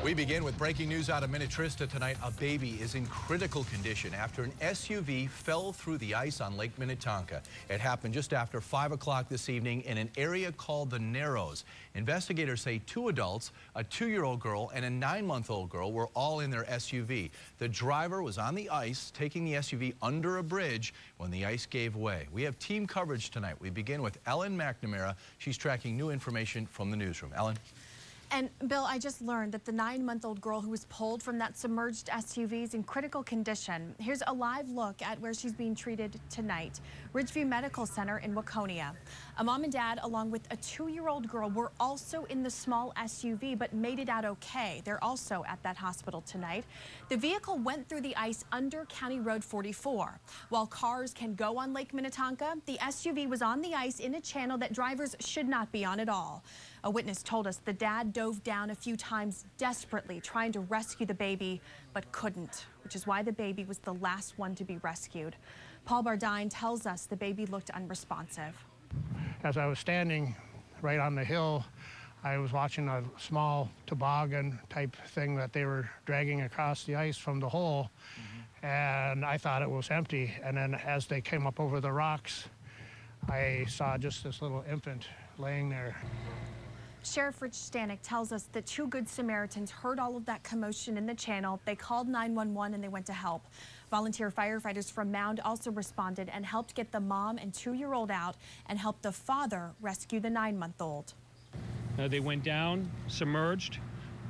We begin with breaking news out of Minnetrista tonight. A baby is in critical condition after an SUV fell through the ice on Lake Minnetonka. It happened just after 5 o'clock this evening in an area called the Narrows. Investigators say 2 adults, a 2-year-old girl and a 9-month-old girl were all in their SUV. The driver was on the ice taking the SUV under a bridge when the ice gave way. We have team coverage tonight. We begin with Ellen McNamara. She's tracking new information from the newsroom. Ellen? And Bill, I just learned that the 9-month-old girl who was pulled from that submerged SUV is in critical condition. Here's a live look at where she's being treated tonight. Ridgeview Medical Center in Waconia. A mom and dad, along with a 2-year-old girl, were also in the small SUV, but made it out okay. They're also at that hospital tonight. The vehicle went through the ice under County Road 44. While cars can go on Lake Minnetonka, the SUV was on the ice in a channel that drivers should not be on at all. A witness told us the dad dove down a few times desperately trying to rescue the baby, but couldn't, which is why the baby was the last one to be rescued. Paul Bardine tells us the baby looked unresponsive. As I was standing right on the hill, I was watching a small toboggan type thing that they were dragging across the ice from the hole, and I thought it was empty. And then as they came up over the rocks, I saw just this little infant laying there. Sheriff Rich Stanek tells us that 2 Good Samaritans heard all of that commotion in the channel. They called 911 and they went to help. Volunteer firefighters from Mound also responded and helped get the mom and 2-year-old out and helped the father rescue the 9-month-old. They went down, submerged,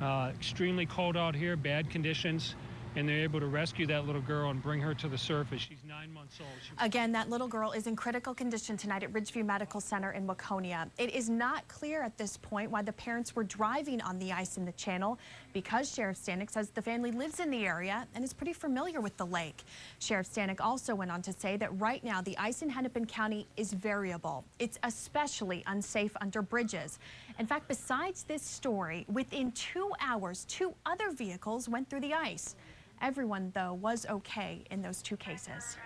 extremely cold out here, bad conditions, and they're able to rescue that little girl and bring her to the surface. She's 9 months old. Again, that little girl is in critical condition tonight at Ridgeview Medical Center in Waconia. It is not clear at this point why the parents were driving on the ice in the channel, because Sheriff Stanek says the family lives in the area and is pretty familiar with the lake. Sheriff Stanek also went on to say that right now the ice in Hennepin County is variable. It's especially unsafe under bridges. In fact, besides this story, within 2 hours, 2 other vehicles went through the ice. Everyone, though, was okay in those 2 cases.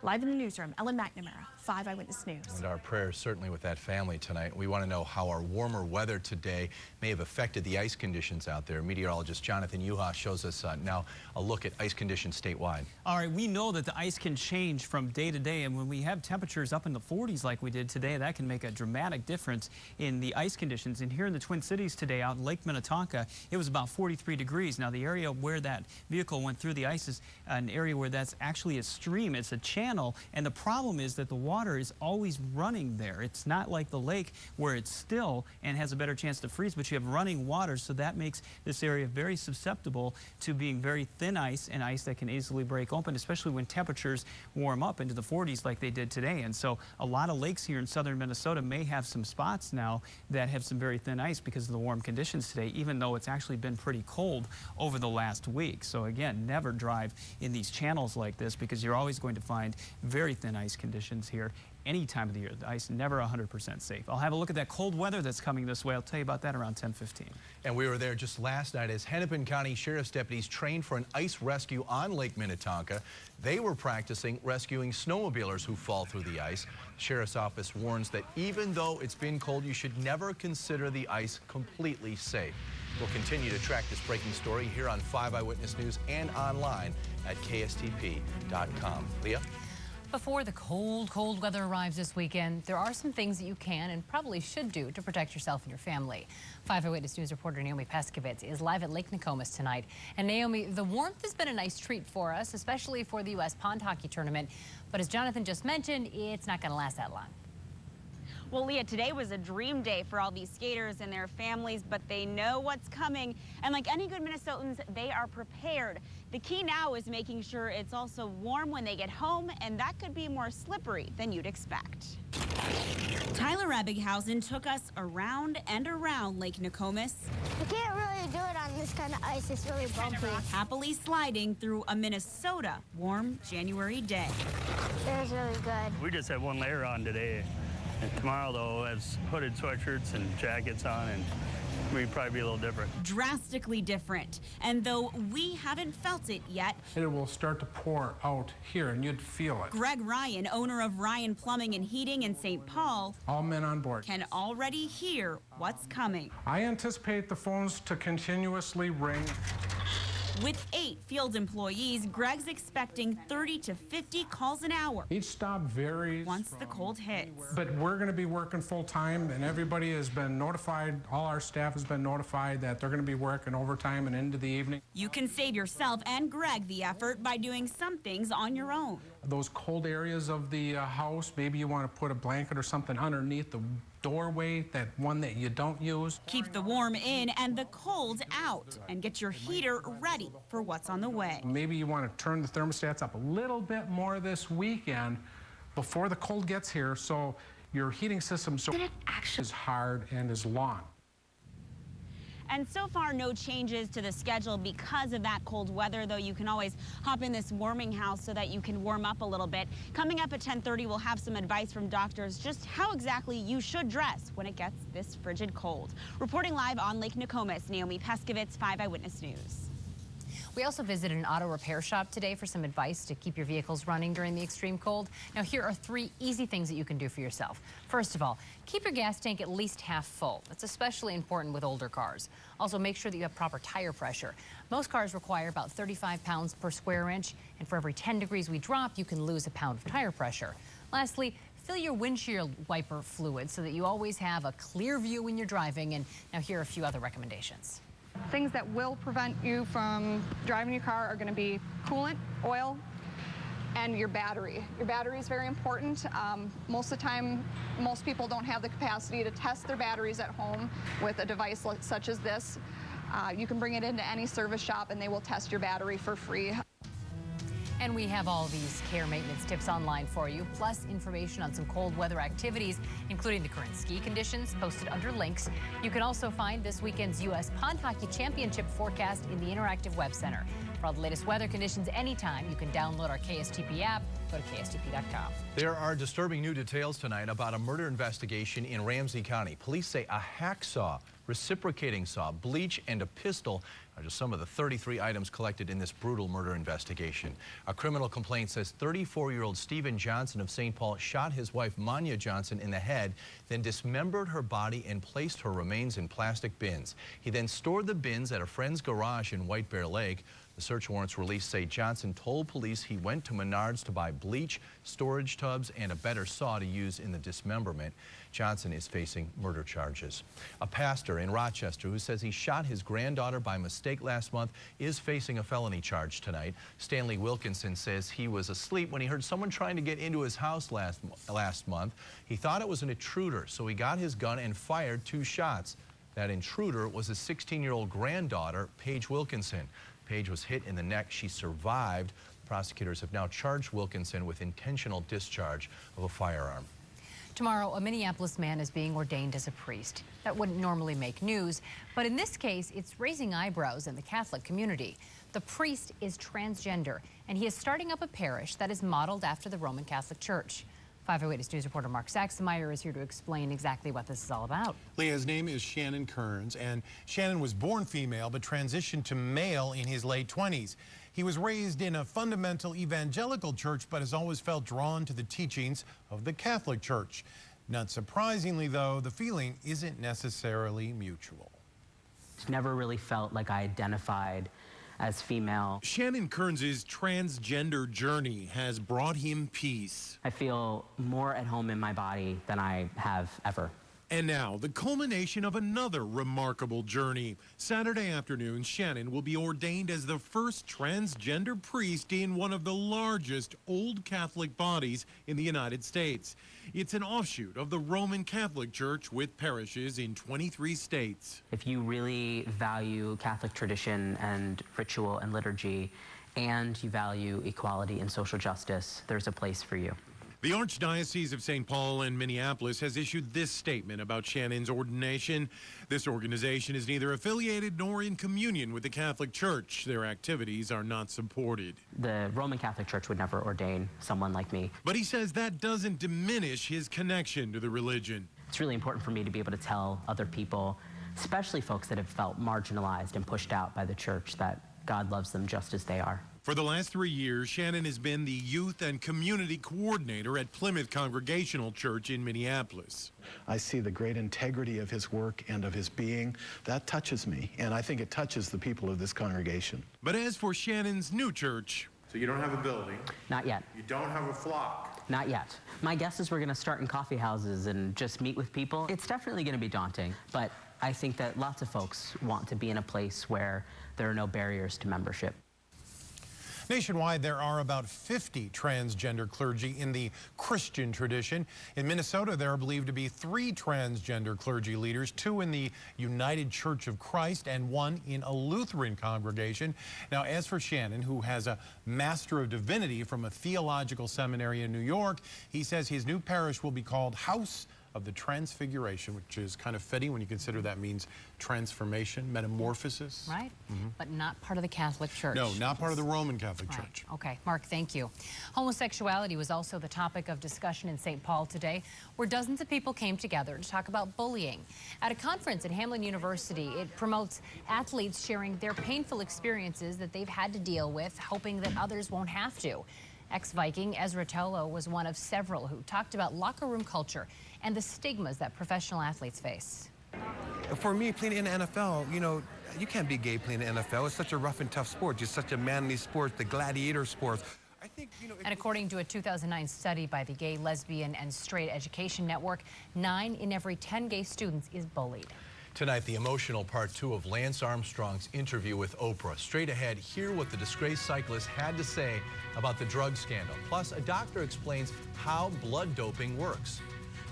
Live in the newsroom, Ellen McNamara, 5 Eyewitness News. And our prayers certainly with that family tonight. We want to know how our warmer weather today may have affected the ice conditions out there. Meteorologist Jonathan Uhas shows us now a look at ice conditions statewide. All right, we know that the ice can change from day to day, and when we have temperatures up in the 40s like we did today, that can make a dramatic difference in the ice conditions. And here in the Twin Cities today, out in Lake Minnetonka, it was about 43 degrees. Now, the area where that vehicle went through the ice is an area where that's actually a stream. It's a channel, and the problem is that the water is always running there. It's not like the lake where it's still and has a better chance to freeze, but you have running water, so that makes this area very susceptible to being very thin ice and ice that can easily break open, especially when temperatures warm up into the 40s like they did today. And so a lot of lakes here in southern Minnesota may have some spots now that have some very thin ice because of the warm conditions today, even though it's actually been pretty cold over the last week. So again, never drive in these channels like this, because you're always going to find very thin ice conditions here any time of the year. The ice never 100% safe. I'll have a look at that cold weather that's coming this way. I'll tell you about that around 10:15. And we were there just last night as Hennepin County Sheriff's deputies trained for an ice rescue on Lake Minnetonka. They were practicing rescuing snowmobilers who fall through the ice. The Sheriff's Office warns that even though it's been cold, you should never consider the ice completely safe. We'll continue to track this breaking story here on 5 Eyewitness News and online at KSTP.com. Leah? Before the cold weather arrives this weekend, there are some things that you can and probably should do to protect yourself and your family. 5 Eyewitness News reporter Naomi Peskovitz is live at Lake Nokomis tonight. And Naomi, the warmth has been a nice treat for us, especially for the U.S. Pond Hockey Tournament. But as Jonathan just mentioned, it's not going to last that long. Well, Leah, today was a dream day for all these skaters and their families, but they know what's coming. And like any good Minnesotans, they are prepared. The key now is making sure it's also warm when they get home, and that could be more slippery than you'd expect. Tyler Abbighausen took us around and around Lake Nokomis. You can't really do it on this kind of ice. It's really bumpy. Happily sliding through a Minnesota warm January day. It was really good. We just had 1 layer on today. And tomorrow, though, has hooded sweatshirts and jackets on, and we'd probably be a little different. Drastically different. And though we haven't felt it yet, it will start to pour out here and you'd feel it. Greg Ryan, owner of Ryan Plumbing and Heating in St. Paul, all men on board, can already hear what's coming. I anticipate the phones to continuously ring. With 8 field employees, Greg's expecting 30 to 50 calls an hour. Each stop varies once the cold hits. But we're going to be working full time, and everybody has been notified, all our staff has been notified that they're going to be working overtime and into the evening. You can save yourself and Greg the effort by doing some things on your own. Those cold areas of the house, maybe you want to put a blanket or something underneath the doorway, that one that you don't use. Keep the warm in and the cold out, and get your heater ready for what's on the way. Maybe you want to turn the thermostats up a little bit more this weekend before the cold gets here, so your heating system is hard and is long. And so far, no changes to the schedule because of that cold weather, though you can always hop in this warming house so that you can warm up a little bit. Coming up at 10:30, we'll have some advice from doctors just how exactly you should dress when it gets this frigid cold. Reporting live on Lake Nokomis, Naomi Peskovitz, 5 Eyewitness News. We also visited an auto repair shop today for some advice to keep your vehicles running during the extreme cold. Now, here are 3 easy things that you can do for yourself. First of all, keep your gas tank at least half full. That's especially important with older cars. Also, make sure that you have proper tire pressure. Most cars require about 35 pounds per square inch, and for every 10 degrees we drop, you can lose a pound of tire pressure. Lastly, fill your windshield wiper fluid so that you always have a clear view when you're driving. And now here are a few other recommendations. Things that will prevent you from driving your car are going to be coolant, oil, and your battery. Your battery is very important. Most of the time, most people don't have the capacity to test their batteries at home with a device such as this. You can bring it into any service shop and they will test your battery for free. And we have all these care maintenance tips online for you, plus information on some cold weather activities, including the current ski conditions posted under links. You can also find this weekend's U.S. Pond Hockey Championship forecast in the interactive web center. For all the latest weather conditions anytime, you can download our KSTP app. Go to KSTP.com. There are disturbing new details tonight about a murder investigation in Ramsey County. Police say a hacksaw, reciprocating saw, bleach, and a pistol are just some of the 33 items collected in this brutal murder investigation. A criminal complaint says 34-year-old Stephen Johnson of St. Paul shot his wife Manya Johnson in the head, then dismembered her body and placed her remains in plastic bins. He then stored the bins at a friend's garage in White Bear Lake. The search warrants released say Johnson told police he went to Menards to buy bleach, storage tubs, and a better saw to use in the dismemberment. Johnson is facing murder charges. A pastor in Rochester who says he shot his granddaughter by mistake last month is facing a felony charge tonight. Stanley Wilkinson says he was asleep when he heard someone trying to get into his house last month. He thought it was an intruder, so he got his gun and fired 2 shots. That intruder was his 16-year-old granddaughter, Paige Wilkinson. Paige was hit in the neck. She survived. Prosecutors have now charged Wilkinson with intentional discharge of a firearm. Tomorrow, a Minneapolis man is being ordained as a priest. That wouldn't normally make news, but in this case, it's raising eyebrows in the Catholic community. The priest is transgender, and he is starting up a parish that is modeled after the Roman Catholic Church. 5 Eyewitness News reporter Mark Saxemeyer is here to explain exactly what this is all about. Leah, his name is Shannon Kearns, and Shannon was born female but transitioned to male in his late 20s. He was raised in a fundamental evangelical church but has always felt drawn to the teachings of the Catholic Church. Not surprisingly, though, the feeling isn't necessarily mutual. Never really felt like I identified as female. Shannon Kearns' transgender journey has brought him peace. I feel more at home in my body than I have ever. And now, the culmination of another remarkable journey. Saturday afternoon, Shannon will be ordained as the first transgender priest in one of the largest old Catholic bodies in the United States. It's an offshoot of the Roman Catholic Church with parishes in 23 states. If you really value Catholic tradition and ritual and liturgy, and you value equality and social justice, there's a place for you. The Archdiocese of St. Paul and Minneapolis has issued this statement about Shannon's ordination. This organization is neither affiliated nor in communion with the Catholic Church. Their activities are not supported. The Roman Catholic Church would never ordain someone like me. But he says that doesn't diminish his connection to the religion. It's really important for me to be able to tell other people especially folks that have felt marginalized and pushed out by the church, that God loves them just as they are. For the last 3 years, Shannon has been the youth and community coordinator at Plymouth Congregational Church in Minneapolis. I see the great integrity of his work and of his being. That touches me, and I think it touches the people of this congregation. But as for Shannon's new church, so you don't have a building? Not yet. You don't have a flock? Not yet. My guess is we're going to start in coffee houses and just meet with people. It's definitely going to be daunting, but I think that lots of folks want to be in a place where there are no barriers to membership. nationwide, there are about 50 transgender clergy in the Christian tradition. In Minnesota, there are believed to be 3 transgender clergy leaders, 2 in the United Church of Christ and 1 in a Lutheran congregation. Now, as for Shannon, who has a Master of Divinity from a theological seminary in New York, he says his new parish will be called House of the Transfiguration, which is kind of fitting when you consider that means transformation, metamorphosis. Right, but not part of the Catholic Church. No, not part of the Roman Catholic Church. Okay, Mark, thank you. Homosexuality was also the topic of discussion in St. Paul today, where dozens of people came together to talk about bullying. At a conference at Hamline University, it promotes athletes sharing their painful experiences that they've had to deal with, hoping that others won't have to. Ex-Viking Ezra Tolo was one of several who talked about locker room culture and the stigmas that professional athletes face. For me, playing in the NFL, you know, you can't be gay playing in the NFL. It's such a rough and tough sport. It's such a manly sport, the gladiator sport. I think, you know, and according to a 2009 study by the Gay, Lesbian, and Straight Education Network, 9 in every 10 gay students is bullied. Tonight, the emotional part 2 of Lance Armstrong's interview with Oprah. Straight ahead, hear what the disgraced cyclist had to say about the drug scandal. Plus, a doctor explains how blood doping works.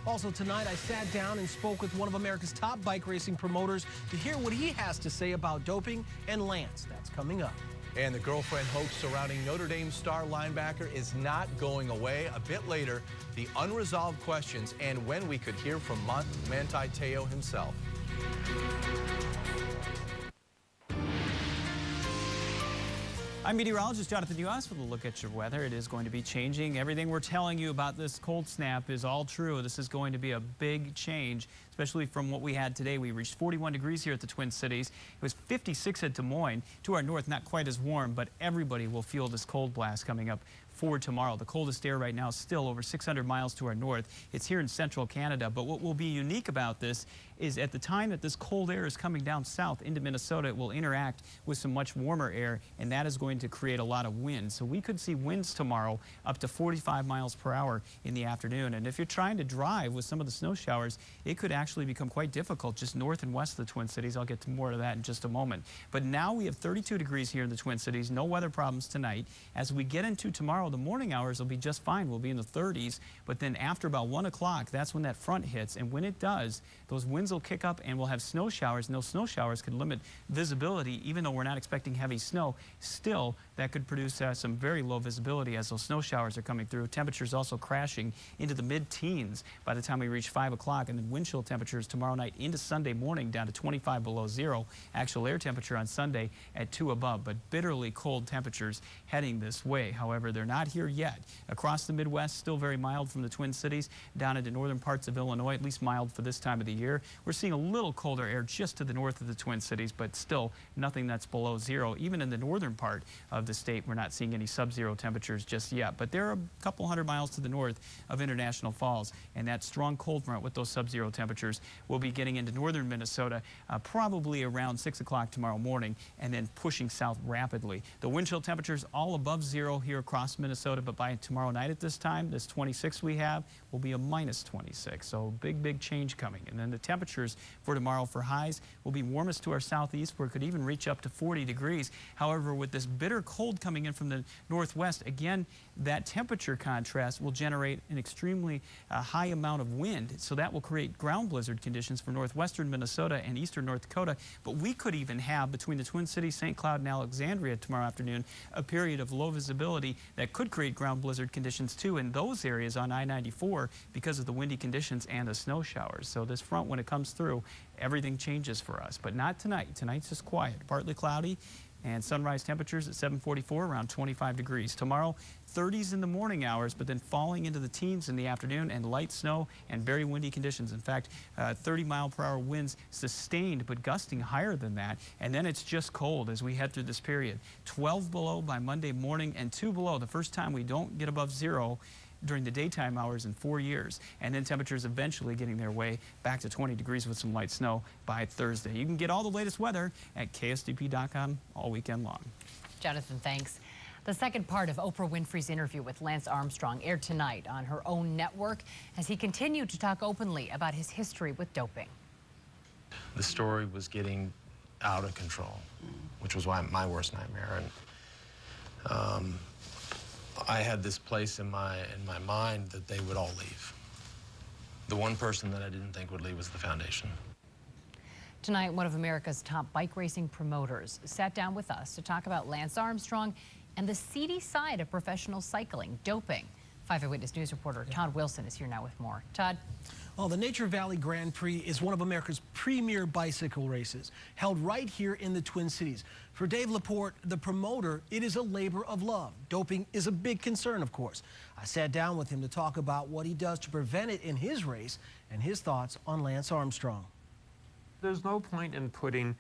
Also tonight, I sat down and spoke with one of America's top bike racing promoters to hear what he has to say about doping and Lance. That's coming up. And the girlfriend hoax surrounding Notre Dame star linebacker is not going away. A bit later, the unresolved questions and when we could hear from Manti Te'o himself. I'm meteorologist Jonathan Uas with a look at your weather. It is going to be changing. Everything we're telling you about this cold snap is all true. This is going to be a big change, especially from what we had today. We reached 41 degrees here at the Twin Cities. It was 56 at Des Moines. To our north, not quite as warm, but everybody will feel this cold blast coming up for tomorrow. The coldest air right now is still over 600 miles to our north. It's here in central Canada, but what will be unique about this is at the time that this cold air is coming down south into Minnesota, it will interact with some much warmer air, and that is going to create a lot of wind. So we could see winds tomorrow up to 45 miles per hour in the afternoon. And if you're trying to drive with some of the snow showers, it could actually become quite difficult just north and west of the Twin Cities. I'll get to more of that in just a moment. But now we have 32 degrees here in the Twin Cities, no weather problems tonight. As we get into tomorrow, the morning hours will be just fine. We'll be in the 30s, but then after about 1 o'clock, that's when that front hits. And when it does, those winds will kick up and we'll have snow showers, and those snow showers could limit visibility. Even though we're not expecting heavy snow, still that could produce some very low visibility as those snow showers are coming through. Temperatures also crashing into the mid-teens by the time we reach 5 o'clock, and then wind chill temperatures tomorrow night into Sunday morning down to 25 below zero. Actual air temperature on Sunday at 2 above, but bitterly cold temperatures heading this way. However, they're not here yet. Across the Midwest, still very mild from the Twin Cities down into northern parts of Illinois, at least mild for this time of the year. We're seeing a little colder air just to the north of the Twin Cities, but still nothing that's below zero. Even in the northern part of the state, we're not seeing any sub-zero temperatures just yet, but they're a couple hundred miles to the north of International Falls, and that strong cold front with those sub-zero temperatures will be getting into northern Minnesota probably around 6 o'clock tomorrow morning, and then pushing south rapidly. The wind chill temperatures all above zero here across Minnesota, but by tomorrow night at this time, this 26 we have will be a minus 26. So big change coming. And then the temperatures for tomorrow for highs will be warmest to our southeast, where it could even reach up to 40 degrees. However, with this bitter cold coming in from the northwest, again, that temperature contrast will generate an extremely high amount of wind. So that will create ground blizzard conditions for northwestern Minnesota and eastern North Dakota. But we could even have, between the Twin Cities, St. Cloud, and Alexandria tomorrow afternoon, a period of low visibility that could create ground blizzard conditions too in those areas on I-94 because of the windy conditions and the snow showers. So this front, when it comes through, everything changes for us. But not tonight. Tonight's just quiet, partly cloudy, and sunrise temperatures at 7:44 around 25 degrees. Tomorrow, 30s in the morning hours, but then falling into the teens in the afternoon, and light snow and very windy conditions. In fact, 30-mile-per-hour winds sustained, but gusting higher than that. And then it's just cold as we head through this period. 12 below by Monday morning and 2 below, the first time we don't get above 0 during the daytime hours in 4 years. And then temperatures eventually getting their way back to 20 degrees with some light snow by Thursday. You can get all the latest weather at KSTP.com all weekend long. Jonathan, thanks. The second part of Oprah Winfrey's interview with Lance Armstrong aired tonight on her own network as he continued to talk openly about his history with doping. The story was getting out of control, which was my worst nightmare. And I had this place in my mind that they would all leave. The one person that I didn't think would leave was the foundation. Tonight, one of America's top bike racing promoters sat down with us to talk about Lance Armstrong and the seedy side of professional cycling, doping. 5 Eyewitness News reporter Todd Wilson is here now with more. Todd? Well, the Nature Valley Grand Prix is one of America's premier bicycle races, held right here in the Twin Cities. For Dave Laporte, the promoter, it is a labor of love. Doping is a big concern, of course. I sat down with him to talk about what he does to prevent it in his race and his thoughts on Lance Armstrong. There's no point in putting,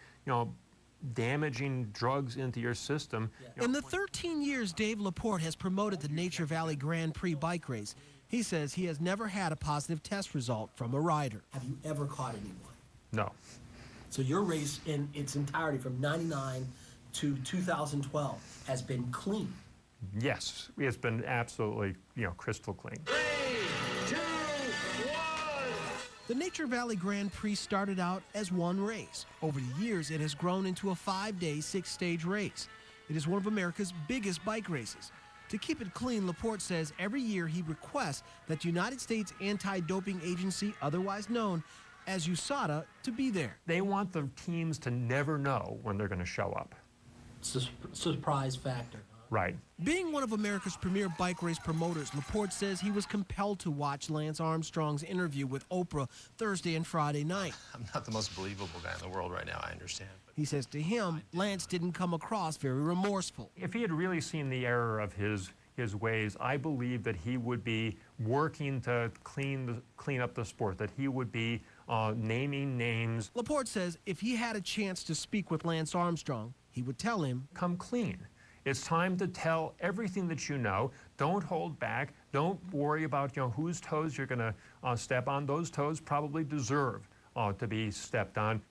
damaging drugs into your system. In the 13 years Dave Laporte has promoted the Nature Valley Grand Prix bike race, he says he has never had a positive test result from a rider. Have you ever caught anyone? No. So your race in its entirety from 99 to 2012 has been clean? Yes, it's been absolutely, crystal clean. The Nature Valley Grand Prix started out as one race. Over the years, it has grown into a 5-day, 6-stage race. It is one of America's biggest bike races. To keep it clean, Laporte says every year he requests that the United States Anti-Doping Agency, otherwise known as USADA, to be there. They want the teams to never know when they're going to show up. It's a surprise factor. Right. Being one of America's premier bike race promoters, Laporte says he was compelled to watch Lance Armstrong's interview with Oprah Thursday and Friday night. I'm not the most believable guy in the world right now, I understand. But He says to him, Lance didn't come across very remorseful. If he had really seen the error of his ways, I believe that he would be working to clean up the sport, that he would be naming names. Laporte says if he had a chance to speak with Lance Armstrong, he would tell him, come clean. It's time to tell everything that you know. Don't hold back. Don't worry about whose toes you're going to step on. Those toes probably deserve to be stepped on.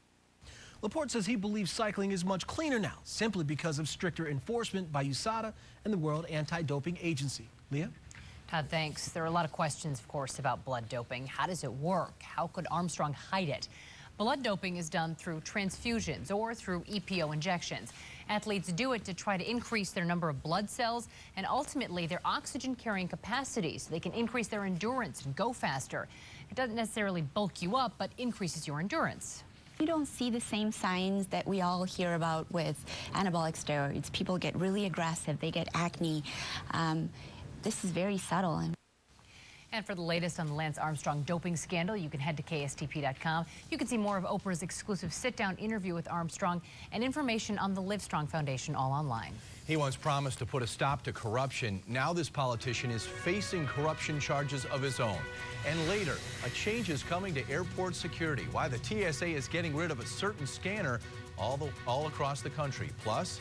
Laporte says he believes cycling is much cleaner now, simply because of stricter enforcement by USADA and the World Anti-Doping Agency. Leah? Todd, thanks. There are a lot of questions, of course, about blood doping. How does it work? How could Armstrong hide it? Blood doping is done through transfusions or through EPO injections. Athletes do it to try to increase their number of blood cells and ultimately their oxygen carrying capacity so they can increase their endurance and go faster. It doesn't necessarily bulk you up, but increases your endurance. You don't see the same signs that we all hear about with anabolic steroids. People get really aggressive, they get acne. This is very subtle. And for the latest on the Lance Armstrong doping scandal, you can head to KSTP.com. You can see more of Oprah's exclusive sit-down interview with Armstrong and information on the Livestrong Foundation all online. He once promised to put a stop to corruption. Now this politician is facing corruption charges of his own. And later, a change is coming to airport security. Why the TSA is getting rid of a certain scanner all across the country. Plus,